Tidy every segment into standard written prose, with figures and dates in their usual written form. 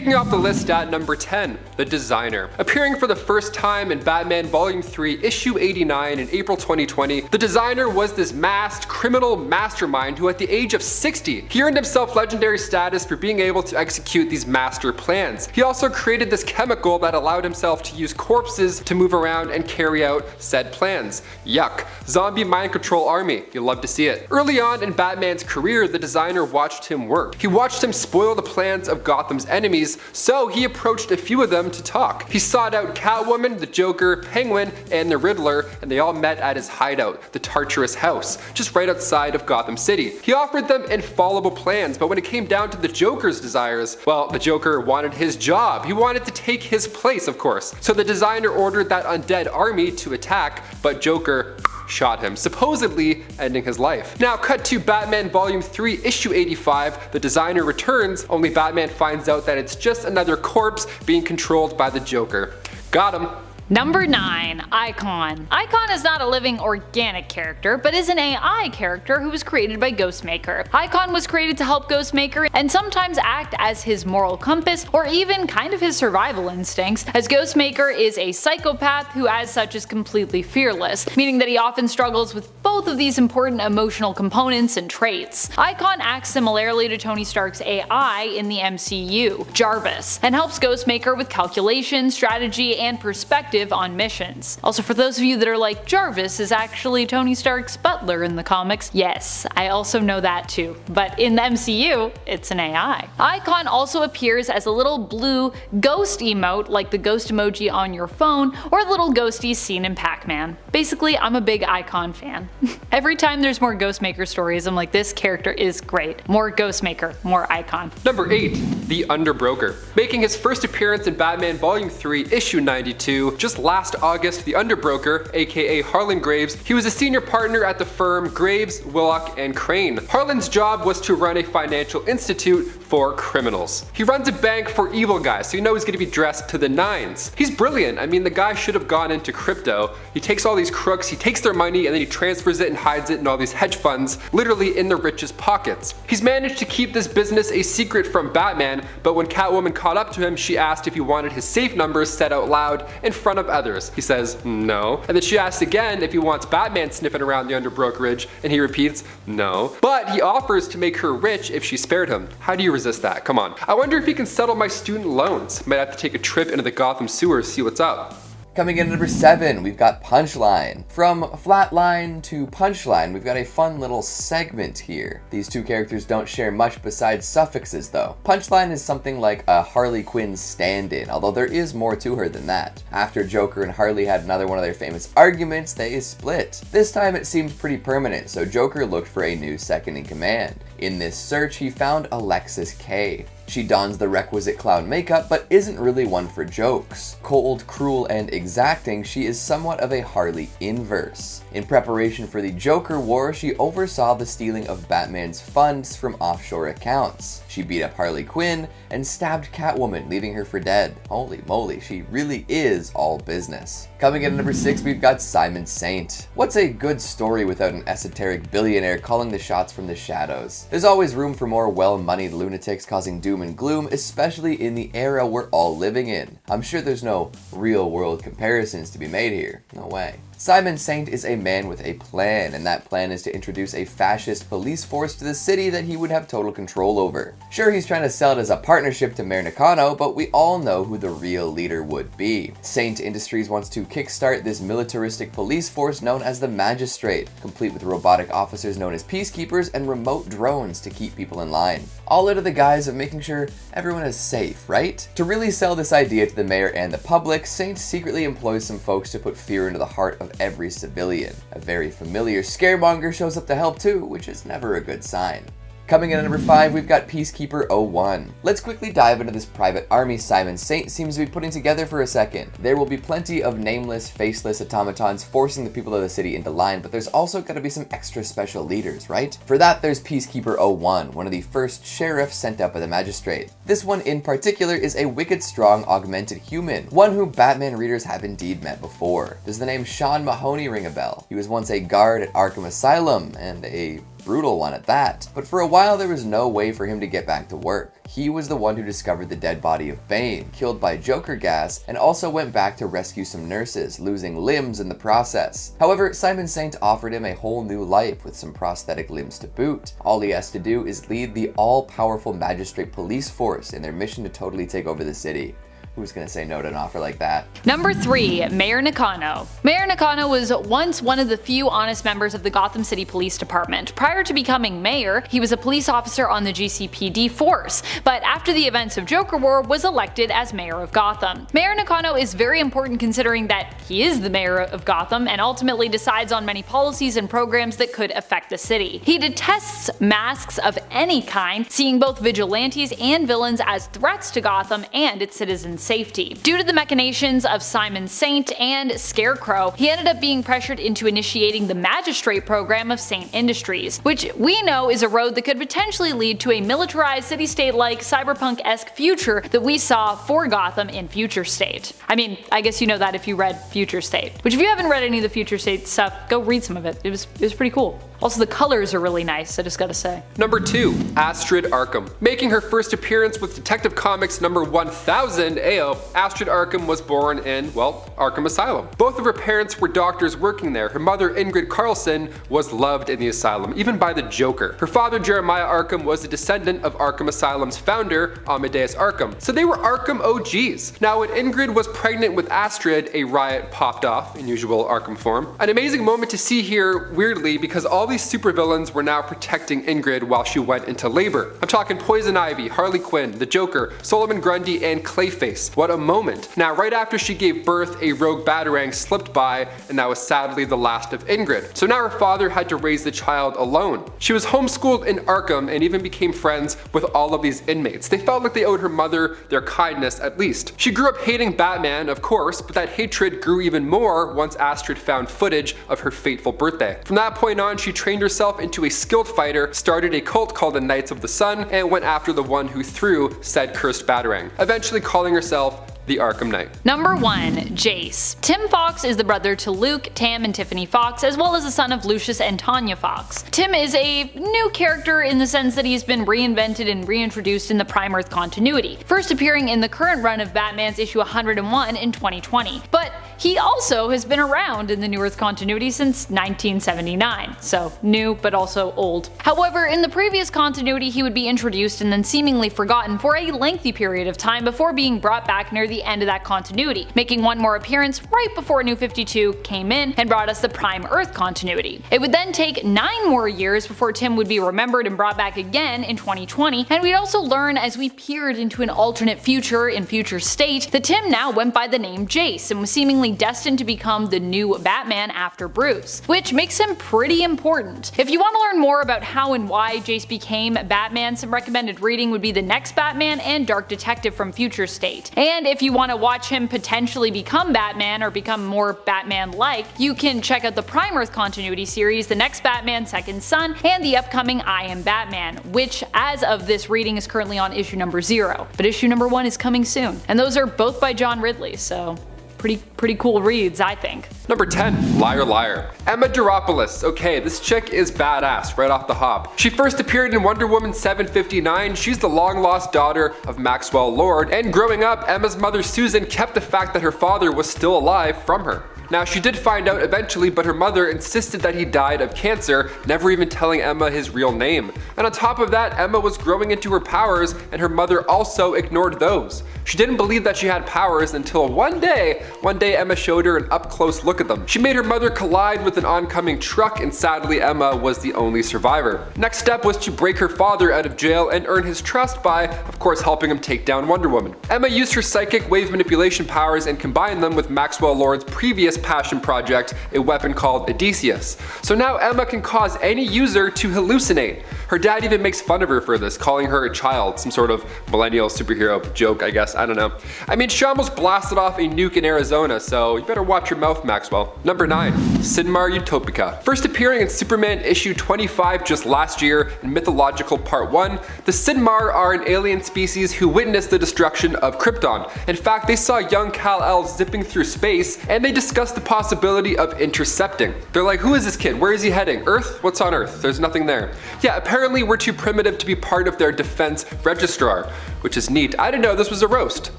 Kicking off the list at number 10, the Designer. Appearing for the first time in Batman Volume 3, Issue 89 in April 2020, the Designer was this masked criminal mastermind who at the age of 60, he earned himself legendary status for being able to execute these master plans. He also created this chemical that allowed himself to use corpses to move around and carry out said plans. Yuck. Zombie mind control army. You'll love to see it. Early on in Batman's career, the Designer watched him work. He watched him spoil the plans of Gotham's enemies, so he approached a few of them to talk. He sought out Catwoman, the Joker, Penguin, and the Riddler, and they all met at his hideout, the Tartarus House, just right outside of Gotham City. He offered them infallible plans, but when it came down to the Joker's desires, well, the Joker wanted his job. He wanted to take his place, of course. So the Designer ordered that undead army to attack, but Joker shot him, supposedly ending his life. Now cut to Batman Volume 3, Issue 85, the Designer returns, only Batman finds out that it's just another corpse being controlled by the Joker. Got him. Number 9, Icon. Icon is not a living organic character, but is an AI character who was created by Ghostmaker. Icon was created to help Ghostmaker and sometimes act as his moral compass or even kind of his survival instincts, as Ghostmaker is a psychopath who as such is completely fearless, meaning that he often struggles with both of these important emotional components and traits. Icon acts similarly to Tony Stark's AI in the MCU, Jarvis, and helps Ghostmaker with calculation, strategy, and perspective on missions. Also, for those of you that are like, Jarvis is actually Tony Stark's butler in the comics, yes, I also know that too, but in the MCU, it's an AI. Icon also appears as a little blue ghost emote like the ghost emoji on your phone, or little ghosties seen in Pac-Man. Basically, I'm a big Icon fan. Every time there's more Ghostmaker stories, I'm like, this character is great. More Ghostmaker, more Icon. Number 8, the Underbroker. Making his first appearance in Batman Volume 3, Issue 92, just last August, the Underbroker, aka Harlan Graves, he was a senior partner at the firm Graves, Willock, and Crane. Harlan's job was to run a financial institute for criminals. He runs a bank for evil guys, so you know he's gonna be dressed to the nines. He's brilliant. I mean, the guy should have gone into crypto. He takes all these crooks, he takes their money, and then he transfers it and hides it in all these hedge funds, literally in the richest pockets. He's managed to keep this business a secret from Batman, but when Catwoman caught up to him, she asked if he wanted his safe numbers said out loud in front of others. He says, no. And then she asks again if he wants Batman sniffing around the underbrokerage, and he repeats, no. But he offers to make her rich if she spared him. How do you resist that? Come on. I wonder if he can settle my student loans. Might have to take a trip into the Gotham sewers, see what's up. Coming in at number 7, we've got Punchline. From Flatline to Punchline, we've got a fun little segment here. These two characters don't share much besides suffixes though. Punchline is something like a Harley Quinn stand-in, although there is more to her than that. After Joker and Harley had another one of their famous arguments, they split. This time it seemed pretty permanent, so Joker looked for a new second in command. In this search, he found Alexis K. She dons the requisite clown makeup, but isn't really one for jokes. Cold, cruel, and exacting, she is somewhat of a Harley inverse. In preparation for the Joker War, she oversaw the stealing of Batman's funds from offshore accounts. She beat up Harley Quinn and stabbed Catwoman, leaving her for dead. Holy moly, she really is all business. Coming in at number 6, we've got Simon Saint. What's a good story without an esoteric billionaire calling the shots from the shadows? There's always room for more well-moneyed lunatics causing doom and gloom, especially in the era we're all living in. I'm sure there's no real-world comparisons to be made here. No way. Simon Saint is a man with a plan, and that plan is to introduce a fascist police force to the city that he would have total control over. Sure, he's trying to sell it as a partnership to Mayor Nakano, but we all know who the real leader would be. Saint Industries wants to kickstart this militaristic police force known as the Magistrate, complete with robotic officers known as Peacekeepers and remote drones to keep people in line. All under the guise of making sure everyone is safe, right? To really sell this idea to the mayor and the public, Saint secretly employs some folks to put fear into the heart of every civilian. A very familiar scaremonger shows up to help too, which is never a good sign. Coming in at number 5, we've got Peacekeeper 01. Let's quickly dive into this private army Simon Saint seems to be putting together for a second. There will be plenty of nameless, faceless automatons forcing the people of the city into line, but there's also got to be some extra special leaders, right? For that, there's Peacekeeper 01, one of the first sheriffs sent out by the magistrate. This one in particular is a wicked strong augmented human, one who Batman readers have indeed met before. Does the name Sean Mahoney ring a bell? He was once a guard at Arkham Asylum and a brutal one at that. But for a while there was no way for him to get back to work. He was the one who discovered the dead body of Bane, killed by Joker gas, and also went back to rescue some nurses, losing limbs in the process. However, Simon Saint offered him a whole new life with some prosthetic limbs to boot. All he has to do is lead the all-powerful magistrate police force in their mission to totally take over the city. Who's gonna say no to an offer like that? Number 3, Mayor Nakano. Mayor Nakano was once one of the few honest members of the Gotham City Police Department. Prior to becoming mayor, he was a police officer on the GCPD force, but after the events of Joker War was elected as mayor of Gotham. Mayor Nakano is very important considering that he is the mayor of Gotham and ultimately decides on many policies and programs that could affect the city. He detests masks of any kind, seeing both vigilantes and villains as threats to Gotham and its citizens' safety. Due to the machinations of Simon Saint and Scarecrow, he ended up being pressured into initiating the Magistrate program of Saint Industries, which we know is a road that could potentially lead to a militarized city-state-like cyberpunk-esque future that we saw for Gotham in Future State. I mean, I guess you know that if you read Future State. Which if you haven't read any of the Future State stuff, go read some of it. It was pretty cool. Also, the colors are really nice, I just gotta say. Number 2, Astrid Arkham. Making her first appearance with Detective Comics number 1000, Astrid Arkham was born in, well, Arkham Asylum. Both of her parents were doctors working there. Her mother, Ingrid Carlson, was loved in the asylum, even by the Joker. Her father, Jeremiah Arkham, was a descendant of Arkham Asylum's founder, Amadeus Arkham. So they were Arkham OGs. Now, when Ingrid was pregnant with Astrid, a riot popped off in usual Arkham form. An amazing moment to see here, weirdly, because all these supervillains were now protecting Ingrid while she went into labor. I'm talking Poison Ivy, Harley Quinn, the Joker, Solomon Grundy, and Clayface. What a moment. Now, right after she gave birth, a rogue Batarang slipped by, and that was sadly the last of Ingrid. So now her father had to raise the child alone. She was homeschooled in Arkham and even became friends with all of these inmates. They felt like they owed her mother their kindness at least. She grew up hating Batman, of course, but that hatred grew even more once Astrid found footage of her fateful birthday. From that point on, she trained herself into a skilled fighter, started a cult called the Knights of the Sun, and went after the one who threw said cursed Batarang, eventually calling herself the Arkham Knight. Number 1, Jace. Tim Fox is the brother to Luke, Tam, and Tiffany Fox, as well as the son of Lucius and Tanya Fox. Tim is a new character in the sense that he's been reinvented and reintroduced in the Prime Earth continuity, first appearing in the current run of Batman's issue 101 in 2020. But he also has been around in the New Earth continuity since 1979, so new but also old. However, in the previous continuity he would be introduced and then seemingly forgotten for a lengthy period of time before being brought back near the end of that continuity, making one more appearance right before New 52 came in and brought us the Prime Earth continuity. It would then take 9 more years before Tim would be remembered and brought back again in 2020, and we'd also learn as we peered into an alternate future in Future State that Tim now went by the name Jace and was seemingly destined to become the new Batman after Bruce, which makes him pretty important. If you want to learn more about how and why Jace became Batman, some recommended reading would be The Next Batman and Dark Detective from Future State. And if you want to watch him potentially become Batman or become more Batman-like, you can check out the Prime Earth continuity series, The Next Batman, Second Son, and the upcoming I Am Batman, which as of this reading is currently on issue number 0, but issue number 1 is coming soon. And those are both by John Ridley, so pretty cool reads, I think. Number 10, Liar Liar. Emma Duropoulos. Okay, this chick is badass right off the hop. She first appeared in Wonder Woman 759. She's the long-lost daughter of Maxwell Lord, and growing up, Emma's mother Susan kept the fact that her father was still alive from her. Now, she did find out eventually, but her mother insisted that he died of cancer, never even telling Emma his real name. And on top of that, Emma was growing into her powers, and her mother also ignored those. She didn't believe that she had powers until one day Emma showed her an up-close look at them. She made her mother collide with an oncoming truck, and sadly Emma was the only survivor. Next step was to break her father out of jail and earn his trust by, of course, helping him take down Wonder Woman. Emma used her psychic wave manipulation powers and combined them with Maxwell Lord's previous passion project, a weapon called Odysseus. So now Emma can cause any user to hallucinate. Her dad even makes fun of her for this, calling her a child, some sort of millennial superhero joke, I guess, I don't know. I mean, she almost blasted off a nuke in Arizona, so you better watch your mouth, Maxwell. Number 9, Sidmar Utopica. First appearing in Superman issue 25 just last year in Mythological Part 1, the Sidmar are an alien species who witnessed the destruction of Krypton. In fact, they saw young Kal-El zipping through space, and they discussed discuss the possibility of intercepting. They're like, who is this kid? Where is he heading? Earth? What's on Earth? There's nothing there. Yeah, apparently we're too primitive to be part of their defense registrar, which is neat. I didn't know this was a roast.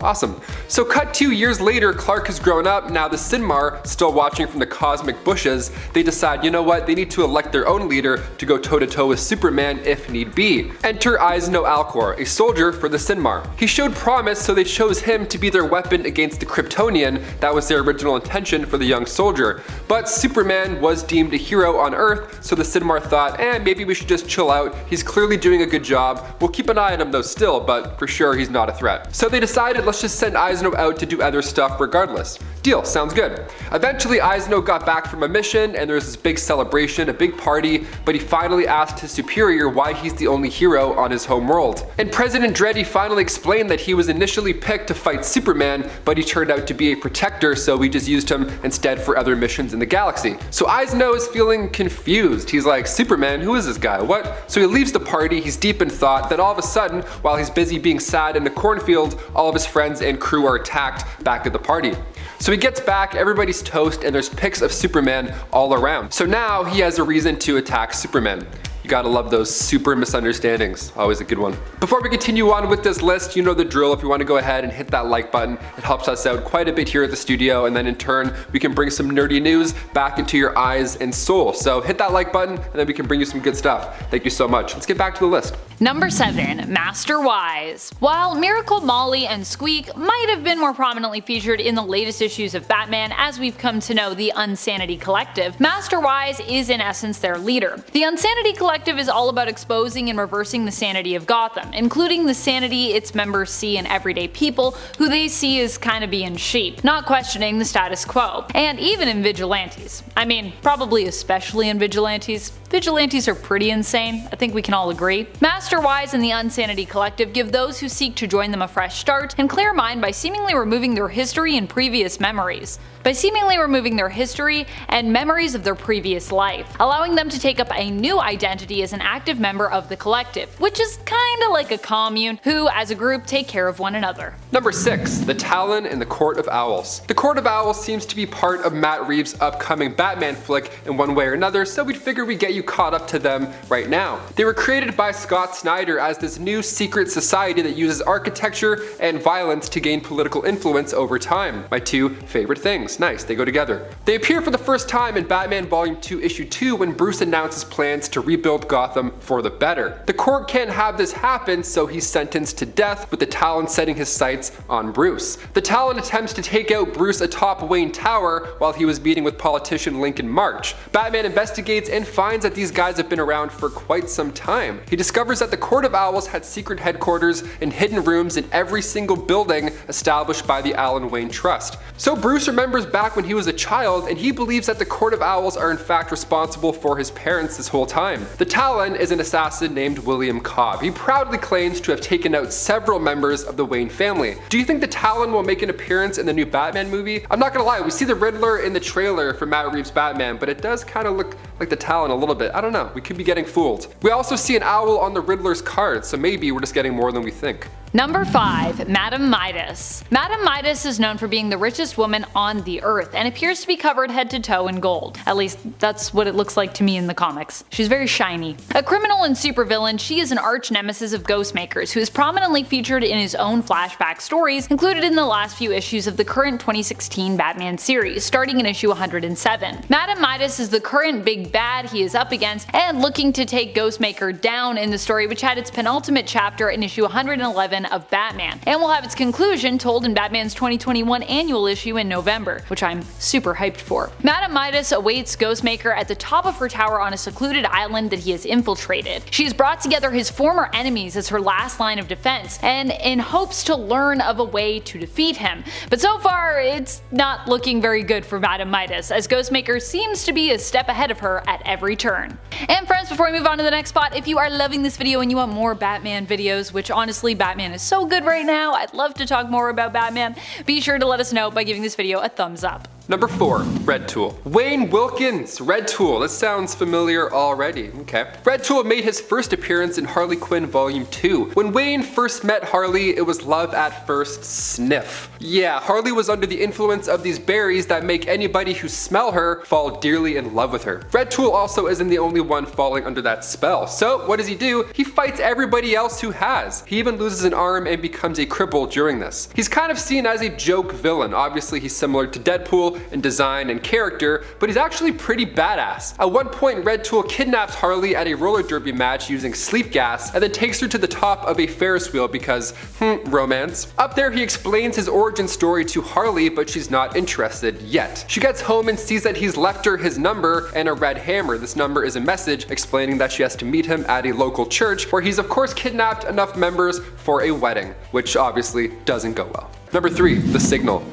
Awesome. So cut 2 years later, Clark has grown up. Now the Sidmar, still watching from the cosmic bushes, they decide, you know what, they need to elect their own leader to go toe-to-toe with Superman if need be. Enter Eisno Alcor, a soldier for the Sidmar. He showed promise, so they chose him to be their weapon against the Kryptonian. That was their original intention for the young soldier. But Superman was deemed a hero on Earth, so the Sidmar thought, maybe we should just chill out. He's clearly doing a good job. We'll keep an eye on him though still, but for sure he's not a threat. So they decided, let's just send Eisno out to do other stuff regardless. Deal, sounds good. Eventually Eisno got back from a mission and there was this big celebration, a big party, but he finally asked his superior why he's the only hero on his home world. And President Dreddy finally explained that he was initially picked to fight Superman, but he turned out to be a protector, so we just used him instead for other missions in the galaxy. So Eisno is feeling confused. He's like, Superman, who is this guy? What? So he leaves the party, he's deep in thought, then all of a sudden, while he's busy being sad in the cornfield, all of his friends and crew are attacked back at the party. So he gets back, everybody's toast, and there's pics of Superman all around. So now he has a reason to attack Superman. You gotta love those super misunderstandings. Always a good one. Before we continue on with this list, you know the drill. If you want to go ahead and hit that like button, it helps us out quite a bit here at the studio, and then in turn, we can bring some nerdy news back into your eyes and soul. So hit that like button, and then we can bring you some good stuff. Thank you so much. Let's get back to the list. Number 7. Master Wise. While Miracle Molly and Squeak might have been more prominently featured in the latest issues of Batman as we've come to know the Unsanity Collective, Master Wise is in essence their leader. The Unsanity Collective is all about exposing and reversing the sanity of Gotham, including the sanity its members see in everyday people who they see as kinda being sheep, not questioning the status quo, and even in vigilantes. I mean, probably especially in vigilantes. Vigilantes are pretty insane, I think we can all agree. Master Wise and the Unsanity Collective give those who seek to join them a fresh start and clear mind by seemingly removing their history and previous memories. By seemingly removing their history and memories of their previous life, allowing them to take up a new identity as an active member of the collective, which is kinda like a commune, who as a group take care of one another. Number 6. The Talon and the Court of Owls. The Court of Owls seems to be part of Matt Reeves' upcoming Batman flick in one way or another, so we'd figure we'd get you caught up to them right now. They were created by Scott Snyder as this new secret society that uses architecture and violence to gain political influence over time. My two favorite things. Nice, they go together. They appear for the first time in Batman Volume 2 Issue 2 when Bruce announces plans to rebuild Gotham for the better. The court can't have this happen, so he's sentenced to death, with the Talon setting his sights on Bruce. The Talon attempts to take out Bruce atop Wayne Tower while he was meeting with politician Lincoln March. Batman investigates and finds that these guys have been around for quite some time. He discovers that the Court of Owls had secret headquarters and hidden rooms in every single building established by the Alan Wayne Trust. So Bruce remembers back when he was a child, and he believes that the Court of Owls are in fact responsible for his parents this whole time. The Talon is an assassin named William Cobb. He proudly claims to have taken out several members of the Wayne family. Do you think the Talon will make an appearance in the new Batman movie? I'm not gonna lie, we see the Riddler in the trailer for Matt Reeves' Batman, but it does kind of look like the Talon a little bit. I don't know, we could be getting fooled. We also see an owl on the Riddler's card, so maybe we're just getting more than we think. Number 5. Madame Midas. Madame Midas is known for being the richest woman on the earth and appears to be covered head to toe in gold. At least that's what it looks like to me in the comics. She's very shiny. A criminal and supervillain, she is an arch nemesis of Ghostmaker's who is prominently featured in his own flashback stories included in the last few issues of the current 2016 Batman series, starting in issue 107. Madame Midas is the current big bad he is up against and looking to take Ghostmaker down in the story, which had its penultimate chapter in issue 111 of Batman, and will have its conclusion told in Batman's 2021 annual issue in November, which I'm super hyped for. Madame Midas awaits Ghostmaker at the top of her tower on a secluded island that he has infiltrated. She has brought together his former enemies as her last line of defense, and in hopes to learn of a way to defeat him. But so far, it's not looking very good for Madame Midas, as Ghostmaker seems to be a step ahead of her at every turn. And friends, before we move on to the next spot, if you are loving this video and you want more Batman videos, which honestly Batman is so good right now, I'd love to talk more about Batman, be sure to let us know by giving this video a thumbs up. Number 4, Red Tool. Wayne Wilkins, Red Tool. This sounds familiar already. Okay. Red Tool made his first appearance in Harley Quinn Volume 2. When Wayne first met Harley, it was love at first sniff. Yeah, Harley was under the influence of these berries that make anybody who smell her fall dearly in love with her. Red Tool also isn't the only one falling under that spell. So what does he do? He fights everybody else who has. He even loses an arm and becomes a cripple during this. He's kind of seen as a joke villain. Obviously, he's similar to Deadpool in design and character, but he's actually pretty badass. At one point, Red Tool kidnaps Harley at a roller derby match using sleep gas and then takes her to the top of a Ferris wheel because, romance. Up there, he explains his origin story to Harley, but she's not interested yet. She gets home and sees that he's left her his number and a red hammer. This number is a message explaining that she has to meet him at a local church where he's of course kidnapped enough members for a wedding, which obviously doesn't go well. Number 3, The Signal.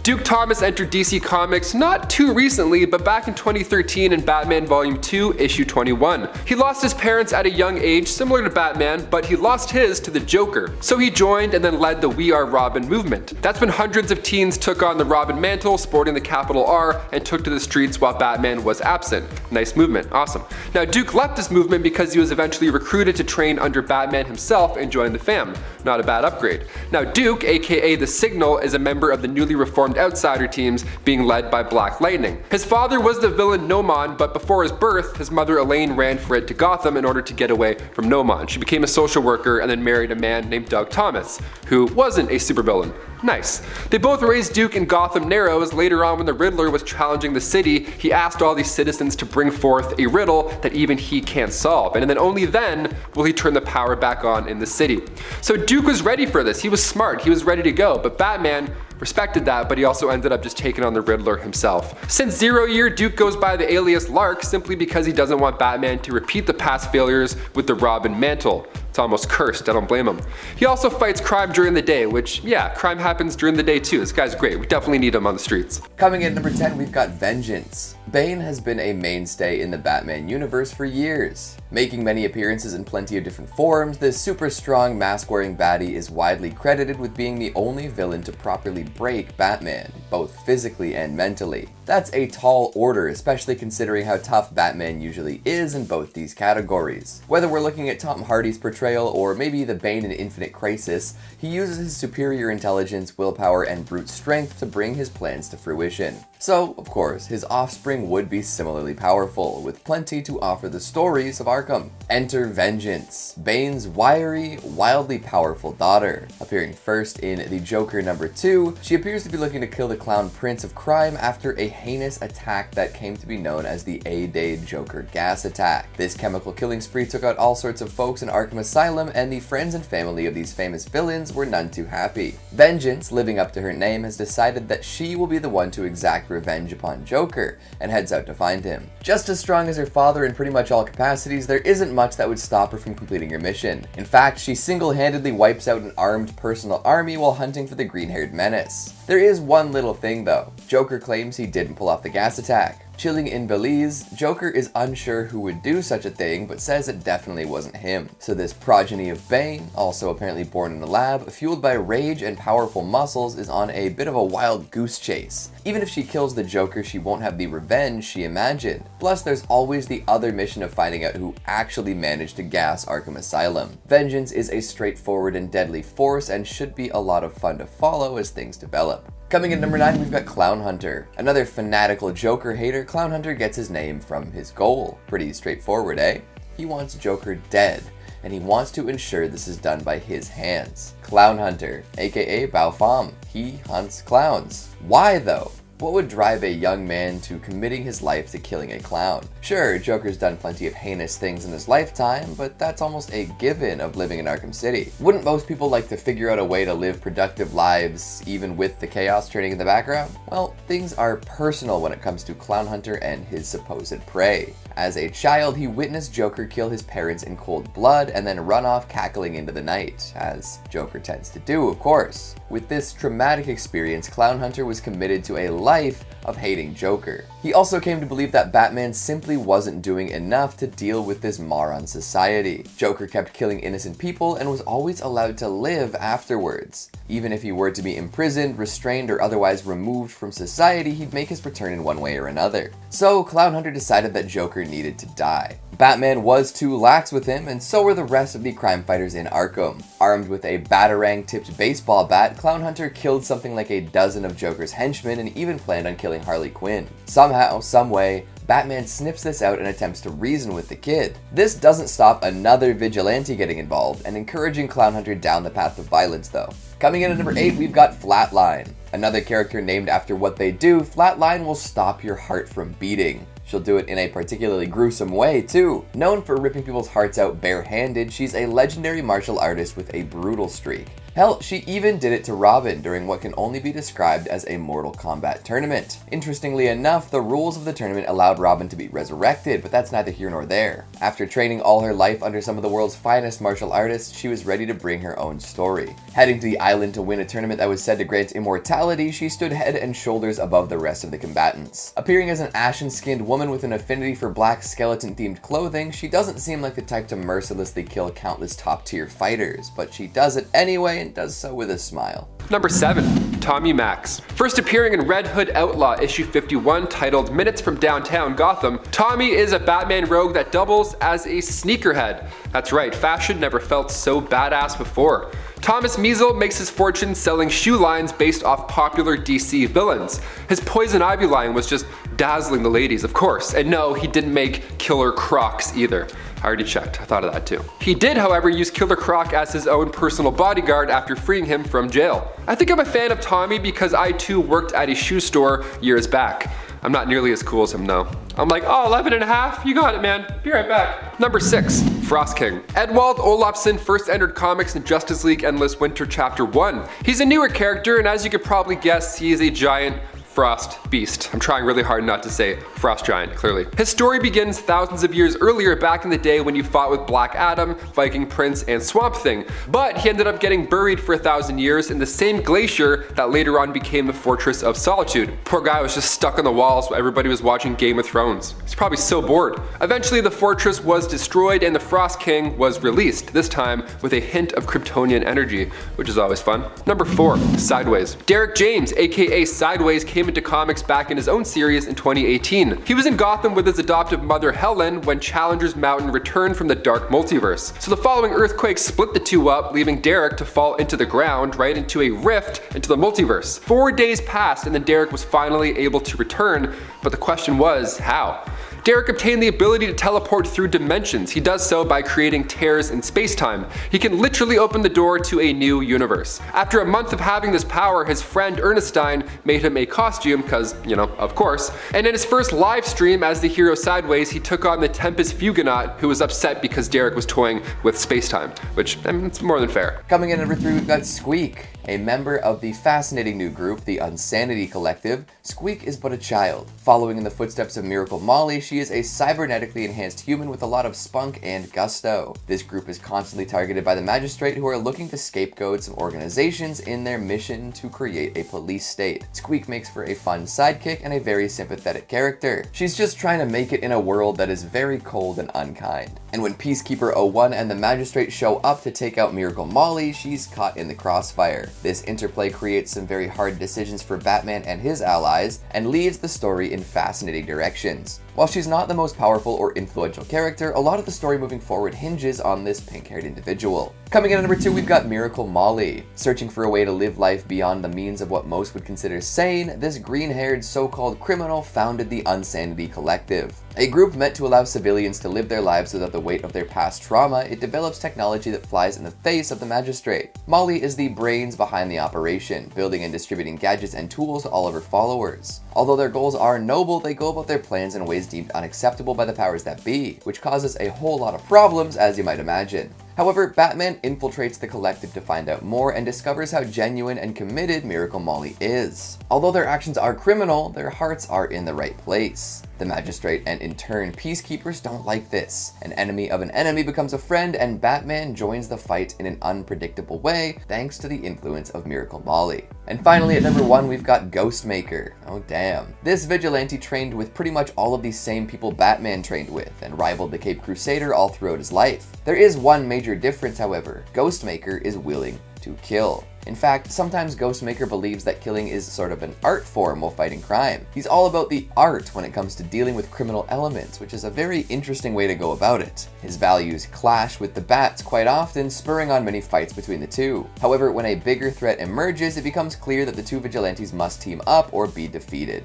Duke Thomas entered DC Comics not too recently, but back in 2013 in Batman Volume 2, Issue 21. He lost his parents at a young age, similar to Batman, but he lost his to the Joker. So he joined and then led the We Are Robin movement. That's when hundreds of teens took on the Robin mantle, sporting the capital R, and took to the streets while Batman was absent. Nice movement, awesome. Now Duke left this movement because he was eventually recruited to train under Batman himself and joined the fam. Not a bad upgrade. Now Duke, aka The Signal, is a member of the newly reformed outsider teams being led by Black Lightning. His father was the villain Nomon, but before his birth, his mother Elaine ran for it to Gotham in order to get away from Nomon. She became a social worker and then married a man named Doug Thomas, who wasn't a supervillain. Nice. They both raised Duke in Gotham Narrows. Later on, when the Riddler was challenging the city, he asked all these citizens to bring forth a riddle that even he can't solve, and then only then will he turn the power back on in the city. So Duke was ready for this. He was smart. He was ready to go, but Batman respected that, but he also ended up just taking on the Riddler himself. Since 0 Year, Duke goes by the alias Lark simply because he doesn't want Batman to repeat the past failures with the Robin mantle. It's almost cursed, I don't blame him. He also fights crime during the day, which, yeah, crime happens during the day too. This guy's great. We definitely need him on the streets. Coming in at number 10, we've got Vengeance. Bane has been a mainstay in the Batman universe for years. Making many appearances in plenty of different forms, this super strong mask-wearing baddie is widely credited with being the only villain to properly break Batman, both physically and mentally. That's a tall order, especially considering how tough Batman usually is in both these categories. Whether we're looking at Tom Hardy's portrayal or maybe the Bane in Infinite Crisis, he uses his superior intelligence, willpower, and brute strength to bring his plans to fruition. So, of course, his offspring would be similarly powerful, with plenty to offer the stories of Arkham. Enter Vengeance, Bane's wiry, wildly powerful daughter. Appearing first in The Joker number 2, she appears to be looking to kill the clown prince of crime after a heinous attack that came to be known as the A-Day Joker gas attack. This chemical killing spree took out all sorts of folks in Arkham Asylum, and the friends and family of these famous villains were none too happy. Vengeance, living up to her name, has decided that she will be the one to exact revenge upon Joker, and heads out to find him. Just as strong as her father in pretty much all capacities, there isn't much that would stop her from completing her mission. In fact, she single-handedly wipes out an armed personal army while hunting for the green-haired menace. There is one little thing though. Joker claims he didn't pull off the gas attack. Chilling in Belize, Joker is unsure who would do such a thing, but says it definitely wasn't him. So this progeny of Bane, also apparently born in a lab, fueled by rage and powerful muscles, is on a bit of a wild goose chase. Even if she kills the Joker, she won't have the revenge she imagined. Plus, there's always the other mission of finding out who actually managed to gas Arkham Asylum. Vengeance is a straightforward and deadly force and should be a lot of fun to follow as things develop. Coming in number 9, we've got Clown Hunter. Another fanatical Joker hater, Clown Hunter gets his name from his goal. Pretty straightforward, eh? He wants Joker dead, and he wants to ensure this is done by his hands. Clown Hunter, aka Bao Fam. He hunts clowns. Why though? What would drive a young man to committing his life to killing a clown? Sure, Joker's done plenty of heinous things in his lifetime, but that's almost a given of living in Arkham City. Wouldn't most people like to figure out a way to live productive lives, even with the chaos turning in the background? Well, things are personal when it comes to Clown Hunter and his supposed prey. As a child, he witnessed Joker kill his parents in cold blood and then run off cackling into the night, as Joker tends to do, of course. With this traumatic experience, Clown Hunter was committed to a life of hating Joker. He also came to believe that Batman simply wasn't doing enough to deal with this moron society. Joker kept killing innocent people and was always allowed to live afterwards. Even if he were to be imprisoned, restrained, or otherwise removed from society, he'd make his return in one way or another. So Clown Hunter decided that Joker needed to die. Batman was too lax with him, and so were the rest of the crime fighters in Arkham. Armed with a batarang-tipped baseball bat, Clown Hunter killed something like a dozen of Joker's henchmen and even planned on killing Harley Quinn. Somehow, someway, Batman sniffs this out and attempts to reason with the kid. This doesn't stop another vigilante getting involved and encouraging Clown Hunter down the path of violence though. Coming in at number 8, we've got Flatline. Another character named after what they do, Flatline will stop your heart from beating. She'll do it in a particularly gruesome way, too. Known for ripping people's hearts out barehanded, she's a legendary martial artist with a brutal streak. Hell, she even did it to Robin during what can only be described as a Mortal Kombat tournament. Interestingly enough, the rules of the tournament allowed Robin to be resurrected, but that's neither here nor there. After training all her life under some of the world's finest martial artists, she was ready to bring her own story. Heading to the island to win a tournament that was said to grant immortality, she stood head and shoulders above the rest of the combatants. Appearing as an ashen-skinned woman with an affinity for black skeleton-themed clothing, she doesn't seem like the type to mercilessly kill countless top-tier fighters, but she does it anyway and does so with a smile. Number 7. Tommy Max. First appearing in Red Hood Outlaw issue 51 titled Minutes from Downtown Gotham, Tommy is a Batman rogue that doubles as a sneakerhead. That's right, fashion never felt so badass before. Thomas Measle makes his fortune selling shoe lines based off popular DC villains. His Poison Ivy line was just dazzling the ladies, of course, and no, he didn't make Killer Crocs either. I already checked, I thought of that too. He did, however, use Killer Croc as his own personal bodyguard after freeing him from jail. I think I'm a fan of Tommy because I too worked at a shoe store years back. I'm not nearly as cool as him though. I'm like, oh, 11 and a half? You got it, man. Be right back. Number 6. Frost King. Edwald Olafsson first entered comics in Justice League Endless Winter Chapter 1. He's a newer character, and as you could probably guess, he is a giant frost beast. I'm trying really hard not to say frost giant, clearly. His story begins thousands of years earlier back in the day when you fought with Black Adam, Viking Prince, and Swamp Thing, but he ended up getting buried for 1,000 years in the same glacier that later on became the Fortress of Solitude. Poor guy was just stuck on the walls while everybody was watching Game of Thrones. He's probably so bored. Eventually the fortress was destroyed and the Frost King was released, this time with a hint of Kryptonian energy, which is always fun. Number 4. Sideways. Derek James, aka Sideways, came into comics back in his own series in 2018. He was in Gotham with his adoptive mother Helen when Challenger's Mountain returned from the dark multiverse. So the following earthquake split the two up, leaving Derek to fall into the ground right into a rift into the multiverse. 4 days passed and then Derek was finally able to return, but the question was, how? Derek obtained the ability to teleport through dimensions. He does so by creating tears in space-time. He can literally open the door to a new universe. After a month of having this power, his friend Ernestine made him a costume, cause, you know, of course. And in his first live stream as the hero Sideways, he took on the Tempest Fugonaut, who was upset because Derek was toying with space-time, which, I mean, it's more than fair. Coming in at number 3, we've got Squeak. A member of the fascinating new group, the Unsanity Collective, Squeak is but a child. Following in the footsteps of Miracle Molly, she is a cybernetically enhanced human with a lot of spunk and gusto. This group is constantly targeted by the Magistrate, who are looking to scapegoat some organizations in their mission to create a police state. Squeak makes for a fun sidekick and a very sympathetic character. She's just trying to make it in a world that is very cold and unkind. And when Peacekeeper 01 and the Magistrate show up to take out Miracle Molly, she's caught in the crossfire. This interplay creates some very hard decisions for Batman and his allies, and leads the story in fascinating directions. While she's not the most powerful or influential character, a lot of the story moving forward hinges on this pink-haired individual. Coming in at number 2, we've got Miracle Molly. Searching for a way to live life beyond the means of what most would consider sane, this green-haired so-called criminal founded the Unsanity Collective. A group meant to allow civilians to live their lives without the weight of their past trauma, it develops technology that flies in the face of the Magistrate. Molly is the brains behind the operation, building and distributing gadgets and tools to all of her followers. Although their goals are noble, they go about their plans in ways deemed unacceptable by the powers that be, which causes a whole lot of problems, as you might imagine. However, Batman infiltrates the collective to find out more and discovers how genuine and committed Miracle Molly is. Although their actions are criminal, their hearts are in the right place. The Magistrate and in turn Peacekeepers don't like this. An enemy of an enemy becomes a friend, and Batman joins the fight in an unpredictable way thanks to the influence of Miracle Molly. And finally at number 1 we've got Ghostmaker. Oh damn. This vigilante trained with pretty much all of these same people Batman trained with and rivaled the Cape Crusader all throughout his life. There is one major difference however. Ghostmaker is willing to kill. In fact, sometimes Ghostmaker believes that killing is sort of an art form while fighting crime. He's all about the art when it comes to dealing with criminal elements, which is a very interesting way to go about it. His values clash with the Bat's quite often, spurring on many fights between the two. However, when a bigger threat emerges, it becomes clear that the two vigilantes must team up or be defeated.